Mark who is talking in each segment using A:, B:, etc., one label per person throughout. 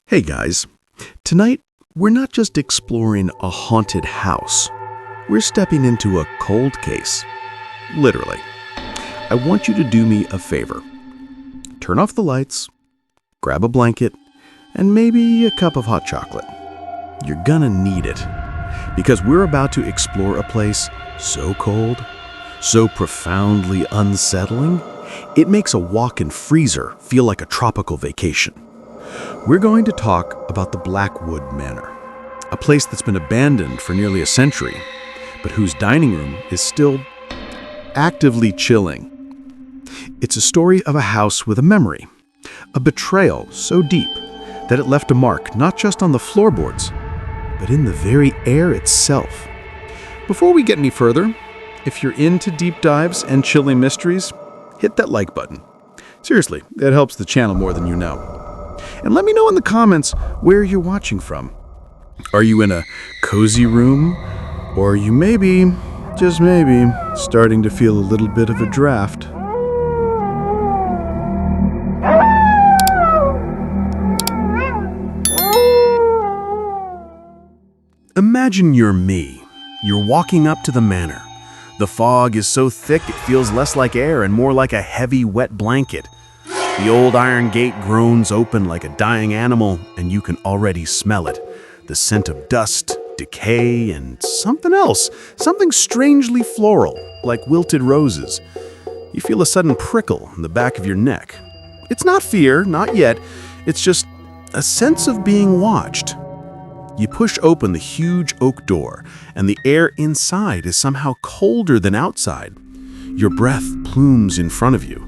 A: Hey guys, tonight we're not just exploring a haunted house, we're stepping into a cold case. Literally. I want you to do me a favor. Turn off the lights, grab a blanket, and maybe a cup of hot chocolate. You're gonna need it, because we're about to explore a place so cold, so profoundly unsettling, it makes a walk-in freezer feel like a tropical vacation. We're going to talk about the Blackwood Manor, a place that's been abandoned for nearly a century, but whose dining room is still actively chilling. It's a story of a house with a memory, a betrayal so deep that it left a mark not just on the floorboards, but in the very air itself. Before we get any further, if you're into deep dives and chilling mysteries, hit that like button. Seriously, it helps the channel more than you know. And let me know in the comments where you're watching from. Are you in a cozy room? Or are you maybe, just maybe, starting to feel a little bit of a draft? Imagine you're me. You're walking up to the manor. The fog is so thick it feels less like air and more like a heavy, wet blanket. The old iron gate groans open like a dying animal, and you can already smell it. The scent of dust, decay, and something else. Something strangely floral, like wilted roses. You feel a sudden prickle in the back of your neck. It's not fear, not yet. It's just a sense of being watched. You push open the huge oak door, and the air inside is somehow colder than outside. Your breath plumes in front of you.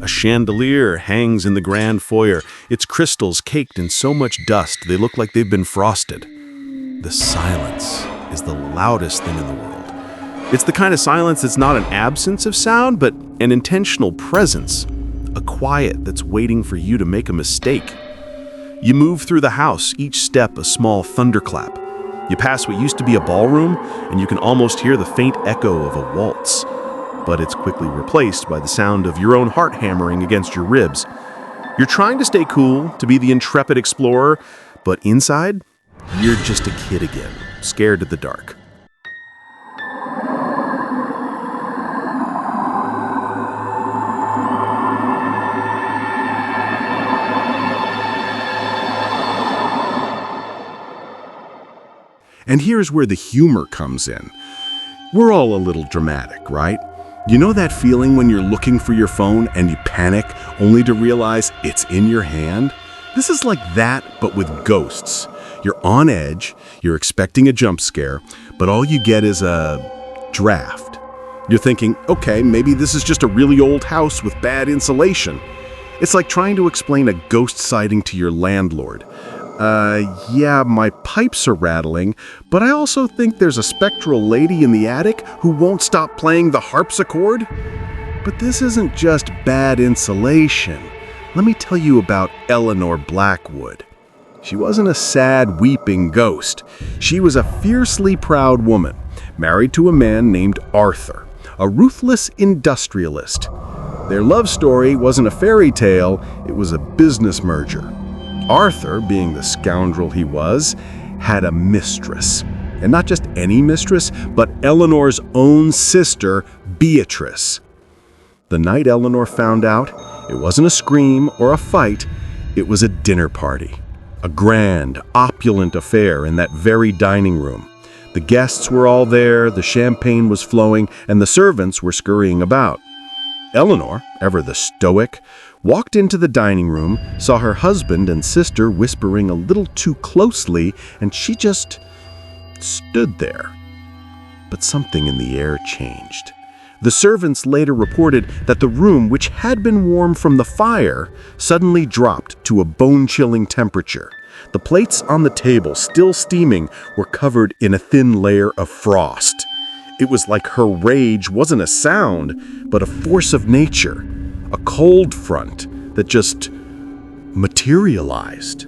A: A chandelier hangs in the grand foyer, its crystals caked in so much dust they look like they've been frosted. The silence is the loudest thing in the world. It's the kind of silence that's not an absence of sound, but an intentional presence, a quiet that's waiting for you to make a mistake. You move through the house, each step a small thunderclap. You pass what used to be a ballroom, and you can almost hear the faint echo of a waltz. But it's quickly replaced by the sound of your own heart hammering against your ribs. You're trying to stay cool, to be the intrepid explorer, but inside, you're just a kid again, scared of the dark. And here's where the humor comes in. We're all a little dramatic, right? You know that feeling when you're looking for your phone and you panic only to realize it's in your hand? This is like that, but with ghosts. You're on edge, you're expecting a jump scare, but all you get is a draft. You're thinking, okay, maybe this is just a really old house with bad insulation. It's like trying to explain a ghost sighting to your landlord. Yeah, my pipes are rattling, but I also think there's a spectral lady in the attic who won't stop playing the harpsichord. But this isn't just bad insulation. Let me tell you about Eleanor Blackwood. She wasn't a sad, weeping ghost. She was a fiercely proud woman, married to a man named Arthur, a ruthless industrialist. Their love story wasn't a fairy tale, it was a business merger. Arthur, being the scoundrel he was, had a mistress. And not just any mistress, but Eleanor's own sister, Beatrice. The night Eleanor found out, it wasn't a scream or a fight, it was a dinner party. A grand, opulent affair in that very dining room. The guests were all there, the champagne was flowing, and the servants were scurrying about. Eleanor, ever the stoic, walked into the dining room, saw her husband and sister whispering a little too closely, and she just stood there. But something in the air changed. The servants later reported that the room, which had been warm from the fire, suddenly dropped to a bone-chilling temperature. The plates on the table, still steaming, were covered in a thin layer of frost. It was like her rage wasn't a sound, but a force of nature. A cold front that just materialized.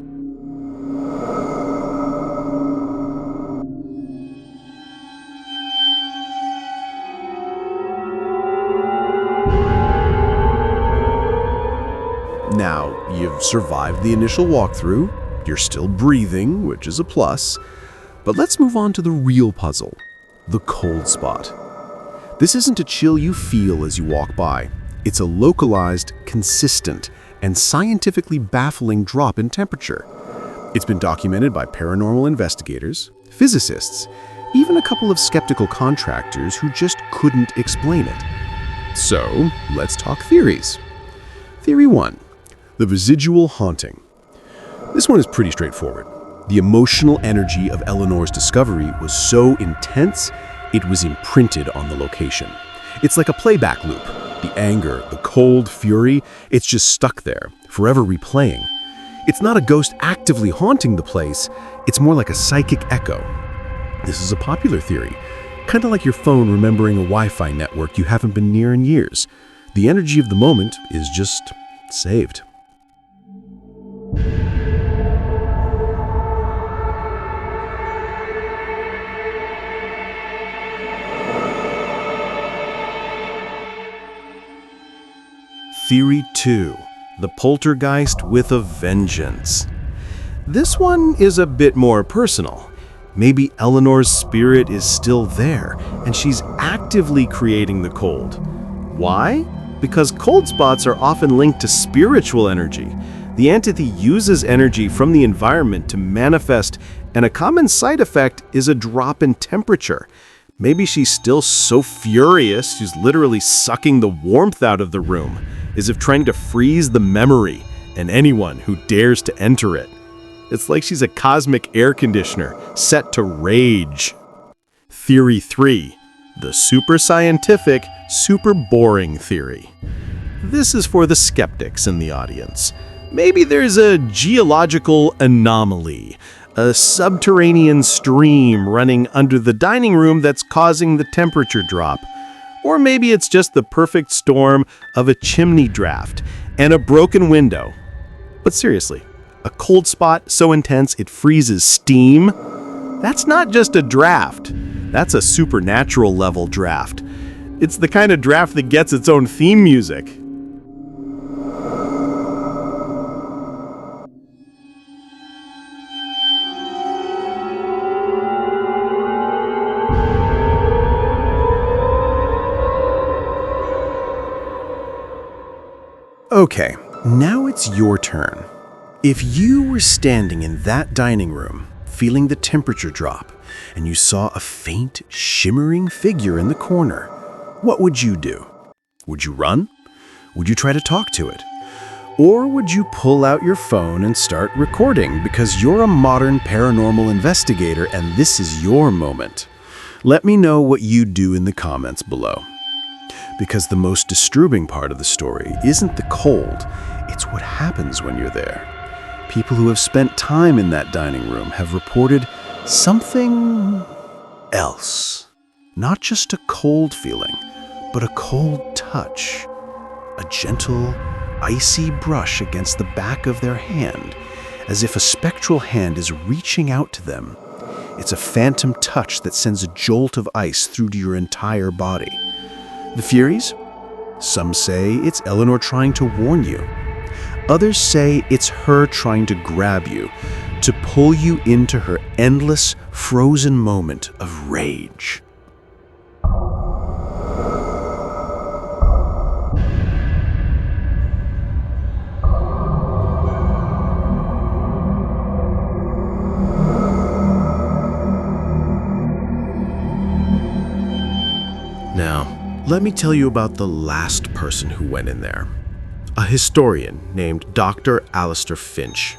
A: Now, you've survived the initial walkthrough,
B: You're still breathing, which is a plus. But let's move on to the real puzzle, the cold spot. This isn't a chill you feel as you walk by. It's a localized, consistent, and scientifically baffling drop in temperature. It's been documented by paranormal investigators, physicists, even a couple of skeptical contractors who just couldn't explain it. So, let's talk theories. Theory 1, the residual haunting. This one is pretty straightforward. The emotional energy of Eleanor's discovery was so intense, it was imprinted on the location. It's like a playback loop. The anger, the cold fury, it's just stuck there, forever replaying. It's not a ghost actively haunting the place, it's more like a psychic echo. This is a popular theory, kind of like your phone remembering a Wi-Fi network you haven't been near in years. The energy of the moment is just saved. Theory 2, the poltergeist with a vengeance. This one is a bit more personal. Maybe Eleanor's spirit is still there, and she's actively creating the cold. Why? Because cold spots are often linked to spiritual energy. The entity uses energy from the environment to manifest, and a common side effect is a drop in temperature. Maybe she's still so furious she's literally sucking the warmth out of the room, as if trying to freeze the memory and anyone who dares to enter it. It's like she's a cosmic air conditioner set to rage. Theory 3, the super scientific, super boring theory. This is for the skeptics in the audience. Maybe there's a geological anomaly, a subterranean stream running under the dining room that's causing the temperature drop. Or maybe it's just the perfect storm of a chimney draft and a broken window. But seriously, a cold spot so intense it freezes steam? That's not just a draft. That's a supernatural level draft. It's the kind of draft that gets its own theme music. Okay, now it's your turn. If you were standing in that dining room, feeling the temperature drop, and you saw a faint, shimmering figure in the corner, what would you do? Would you run? Would you try to talk to it? Or would you pull out your phone and start recording because you're a modern paranormal investigator and this is your moment? Let me know what you do in the comments below. Because the most disturbing part of the story isn't the cold, it's what happens when you're there. People who have spent time in that dining room have reported something else. Not just a cold feeling, but a cold touch. A gentle, icy brush against the back of their hand, as if a spectral hand is reaching out to them. It's a phantom touch that sends a jolt of ice through to your entire body. The theories? Some say it's Eleanor trying to warn you. Others say it's her trying to grab you, to pull you into her endless, frozen moment of rage. Now, let me tell you about the last person who went in there. A historian named Dr. Alistair Finch.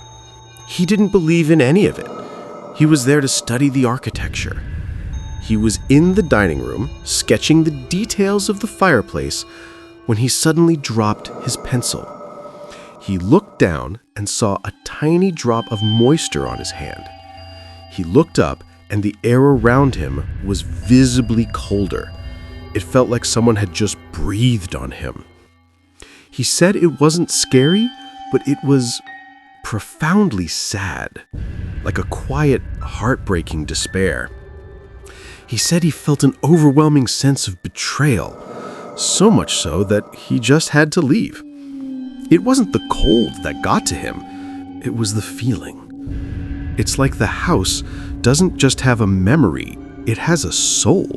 B: He didn't believe in any of it. He was there to study the architecture. He was in the dining room, sketching the details of the fireplace, when he suddenly dropped his pencil. He looked down and saw a tiny drop of moisture on his hand. He looked up, and the air around him was visibly colder. It felt like someone had just breathed on him. He said it wasn't scary, but it was profoundly sad, like a quiet, heartbreaking despair. He said he felt an overwhelming sense of betrayal, so much so that he just had to leave. It wasn't the cold that got to him, it was the feeling. It's like the house doesn't just have a memory, it has a soul.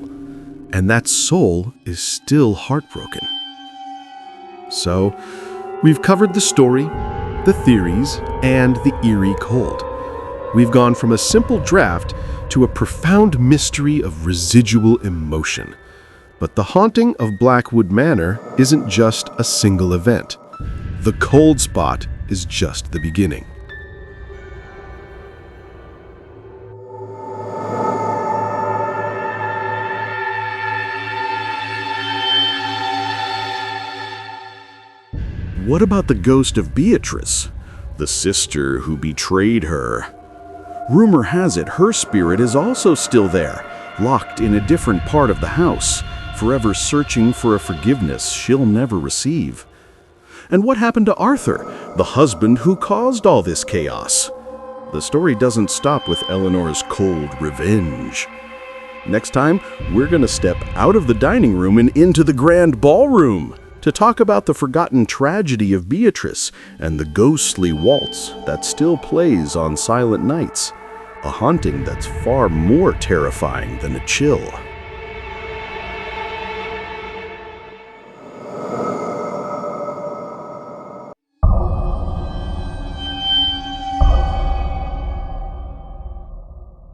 B: And that soul is still heartbroken. So, we've covered the story, the theories, and the eerie cold. We've gone from a simple draft to a profound mystery of residual emotion. But the haunting of Blackwood Manor isn't just a single event. The cold spot is just the beginning.
A: What about the ghost of Beatrice, the sister who betrayed her? Rumor has it her spirit is also still there, locked in a different part of the house, forever searching for a forgiveness she'll never receive. And what happened to Arthur, the husband who caused all this chaos? The story doesn't stop with Eleanor's cold revenge. Next time, we're going to step out of the dining room and into the grand ballroom to talk about the forgotten tragedy of Beatrice and the ghostly waltz that still plays on silent nights, a haunting that's far more terrifying than a chill.